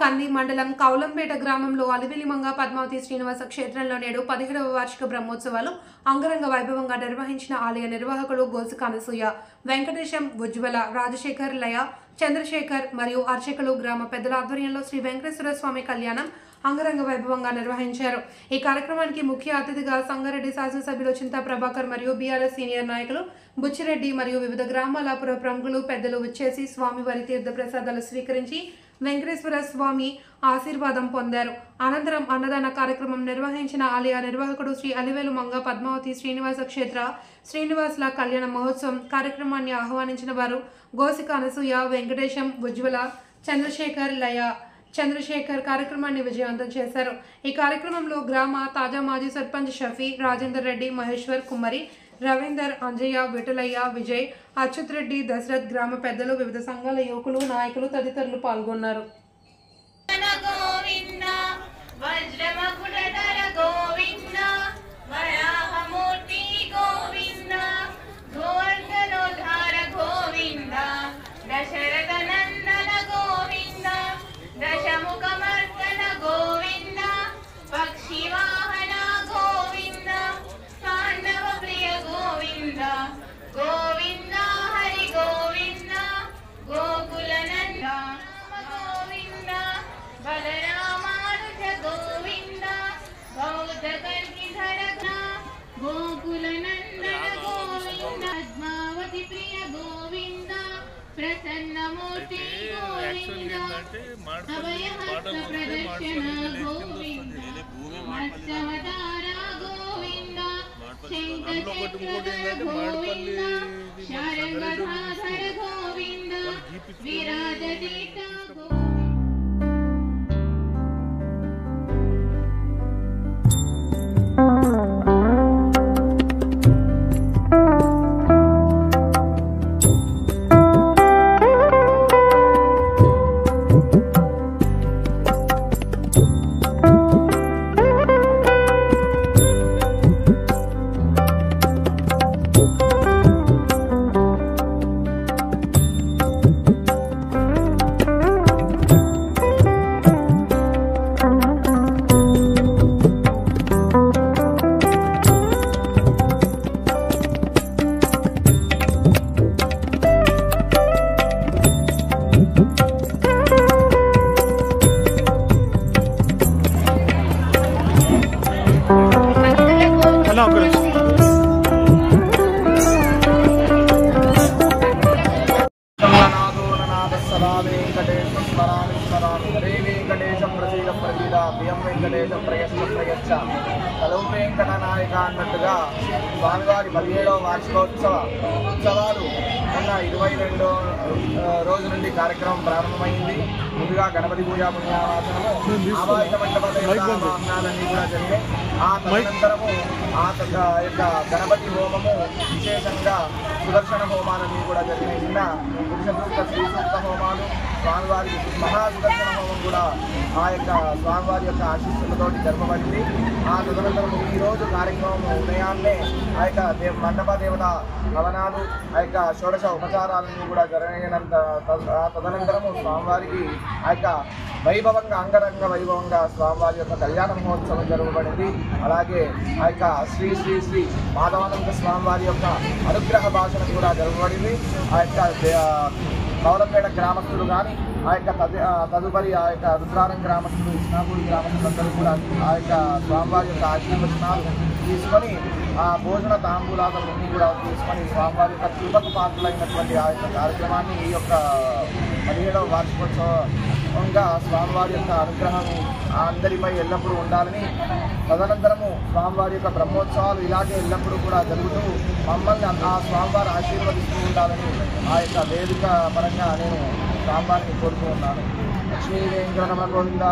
కంది మండలం కౌలంపేట గ్రామంలో అలివెలిమంగ పద్మావతి శ్రీనివాస క్షేత్రంలో నేడు 17వ వార్షిక బ్రహ్మోత్సవాలు అంగరంగ వైభవంగా నిర్వహించిన ఆలయ నిర్వాహకులు గోసుక అనసూయ, వెంకటేశం, ఉజ్వల, రాజశేఖర్, లయ, చంద్రశేఖర్ మరియు అర్చకులు గ్రామ పెద్దల ఆధ్వర్యంలో శ్రీ వెంకటేశ్వర స్వామి కళ్యాణం అంగరంగ వైభవంగా నిర్వహించారు. ఈ కార్యక్రమానికి ముఖ్య అతిథిగా సంగారెడ్డి శాసనసభ్యులు చింతా ప్రభాకర్ మరియు బీఆర్ఎస్ సీనియర్ నాయకులు బుచ్చిరెడ్డి మరియు వివిధ గ్రామాల పుర ప్రముఖులు పెద్దలు వచ్చేసి స్వామివారి తీర్థ ప్రసాదాలు స్వీకరించి వెంకటేశ్వర స్వామి ఆశీర్వాదం పొందారు. అనంతరం అన్నదాన కార్యక్రమం నిర్వహించిన ఆలయ నిర్వాహకుడు శ్రీ అలివేలుమంగ పద్మావతి శ్రీనివాస క్షేత్ర శ్రీనివాసుల కళ్యాణ మహోత్సవం కార్యక్రమాన్ని ఆహ్వానించిన వారు గోసిక అనసూయ, వెంకటేశం, ఉజ్వల, చంద్రశేఖర్, లయ, చంద్రశేఖర్ కార్యక్రమాన్ని విజయవంతం చేశారు. ఈ కార్యక్రమంలో గ్రామ తాజా మాజీ సర్పంచ్ షఫీ, రాజేందర్ రెడ్డి, మహేశ్వర్, కుమ్మరి, రవీందర్, అంజయ్య, విఠలయ్య, విజయ్, అచ్యుత్ రెడ్డి, దశరథ్, గ్రామ పెద్దలు, వివిధ సంఘాల యువకులు, నాయకులు తదితరులు పాల్గొన్నారు. పద్మావతి ప్రియ గోవింద, ప్రసన్నమూర్తి గోవింద, అభయహస్త ప్రదర్శన గోవింద, మత్స్యవతార గోవింద, శంఖచక్రధర గోవింద, శారంగధాధర గోవింద, విరాజతీర్థ గోవింద. వెంకటనాయక అన్నట్టుగా స్వామివారి 17వ వార్షికోత్సవ ఉత్సవాలు మొన్న 22వ రోజు నుండి కార్యక్రమం ప్రారంభమైంది. ముందుగా గణపతి పూజా పుణ్యావాసనము, ఆవాహిత మండప అన్నాలన్నీ కూడా జరిగాయి. ఆ తదనంతరము ఆ యొక్క గణపతి హోమము, విశేషంగా సుదర్శన హోమాలన్నీ కూడా జరిగినాయి. నిన్న పురుష సూక్త, శ్రీ సూక్త హోమాలు, స్వామివారి మహాసుదర్శన హోమం కూడా ఆ యొక్క స్వామివారి యొక్క ఆశీస్సులతోటి జరపబడింది. ఆ తదనంతరం ఈరోజు కార్యక్రమం ఉదయాన్నే ఆ యొక్క మండప దేవత భవనాలు, ఆ యొక్క షోడశ ఉపచారాలన్నీ కూడా జరిగినంత తదనంతరము స్వామివారికి ఆ యొక్క వైభవంగా, అంగరంగ వైభవంగా స్వామివారి యొక్క కళ్యాణ మహోత్సవం జరగబడింది. అలాగే ఆ యొక్క శ్రీ శ్రీ శ్రీ మాధవానంద స్వామివారి యొక్క అనుగ్రహ భాషను కూడా జరగబడింది. ఆ యొక్క కౌలంపేట గ్రామస్తులు కానీ, ఆ యొక్క తదుపరి ఆ యొక్క రుద్రారం గ్రామస్తులు, ఇస్నాపూర్ గ్రామస్తులందరూ కూడా ఆ యొక్క స్వామివారి యొక్క ఆశీర్వచనాలు తీసుకొని ఆ భోజన తాంబూలాలన్నీ కూడా తీసుకొని స్వామివారి యొక్క కృపకు పాత్రలైనటువంటి ఆ యొక్క కార్యక్రమాన్ని ఈ యొక్క 17వ వార్షికోత్సవంగా స్వామివారి యొక్క అనుగ్రహం అందరిపై ఎల్లప్పుడూ ఉండాలని, తదనంతరము స్వామివారి యొక్క బ్రహ్మోత్సవాలు ఇలాగే ఎల్లప్పుడూ కూడా జరుగుతూ మమ్మల్ని ఆ స్వామివారు ఆశీర్వదిస్తూ ఉండాలని ఆ యొక్క వేదిక పరంగా నేను స్వామివారిని కోరుతూ ఉన్నాను. లక్ష్మీ వెంకటరమణ గోవింద.